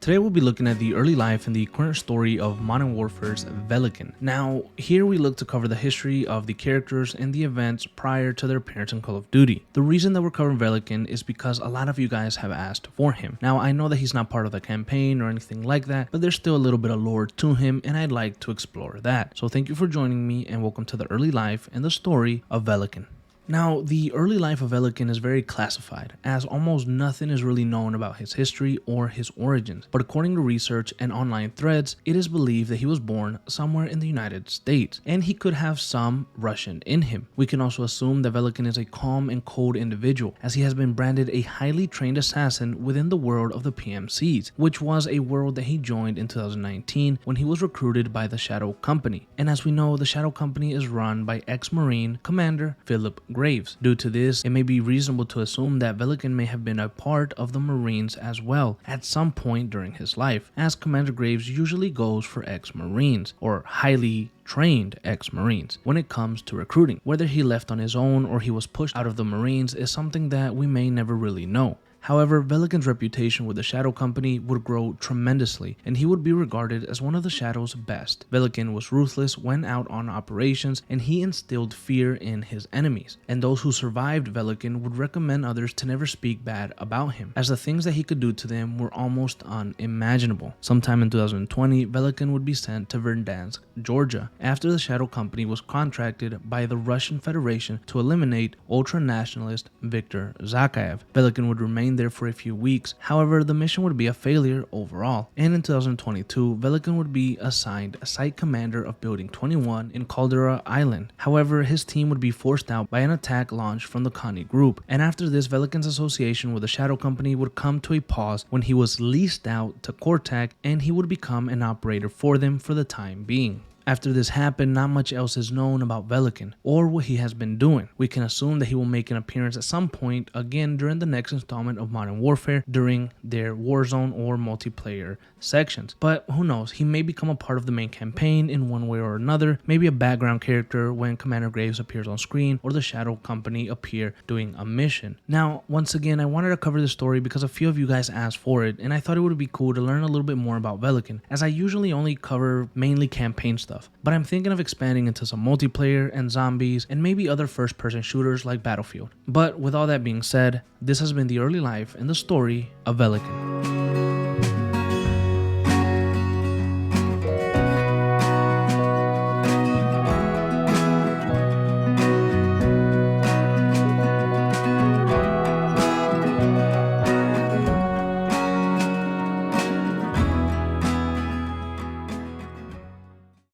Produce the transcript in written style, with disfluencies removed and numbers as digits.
Today we'll be looking at the early life and the current story of Modern Warfare's Velikan. Now, here we look to cover the history of the characters and the events prior to their appearance in Call of Duty. The reason that we're covering Velikan is because a lot of you guys have asked for him. Now, I know that he's not part of the campaign or anything like that, but there's still a little bit of lore to him and I'd like to explore that. So thank you for joining me and welcome to the early life and the story of Velikan. Now, the early life of Velikan is very classified, as almost nothing is really known about his history or his origins, but according to research and online threads, it is believed that he was born somewhere in the United States, and he could have some Russian in him. We can also assume that Velikan is a calm and cold individual, as he has been branded a highly trained assassin within the world of the PMCs, which was a world that he joined in 2019 when he was recruited by the Shadow Company. And as we know, the Shadow Company is run by ex-Marine Commander Philip Graves. Due to this, it may be reasonable to assume that Velikan may have been a part of the Marines as well at some point during his life, as Commander Graves usually goes for ex-Marines or highly trained ex-Marines when it comes to recruiting. Whether he left on his own or he was pushed out of the Marines is something that we may never really know. However, Velikan's reputation with the Shadow Company would grow tremendously, and he would be regarded as one of the Shadow's best. Velikan was ruthless when out on operations, and he instilled fear in his enemies, and those who survived Velikan would recommend others to never speak bad about him, as the things that he could do to them were almost unimaginable. Sometime in 2020, Velikan would be sent to Verdansk, Georgia, after the Shadow Company was contracted by the Russian Federation to eliminate ultranationalist Viktor Zakayev. Velikan would remain there for a few weeks. However, the mission would be a failure overall, and in 2022, Velikan would be assigned a site commander of Building 21 in Caldera Island. However, his team would be forced out by an attack launched from the Kani group, and after this, Velikan's association with the Shadow Company would come to a pause when he was leased out to Cortac, and he would become an operator for them for the time being. After this happened, not much else is known about Velikan or what he has been doing. We can assume that he will make an appearance at some point again during the next installment of Modern Warfare during their Warzone or multiplayer sections. But who knows, he may become a part of the main campaign in one way or another, maybe a background character when Commander Graves appears on screen or the Shadow Company appear doing a mission. Now, once again, I wanted to cover this story because a few of you guys asked for it, and I thought it would be cool to learn a little bit more about Velikan, as I usually only cover mainly campaign stuff. But I'm thinking of expanding into some multiplayer and zombies and maybe other first-person shooters like Battlefield. But with all that being said, this has been the early life and the story of Velikan.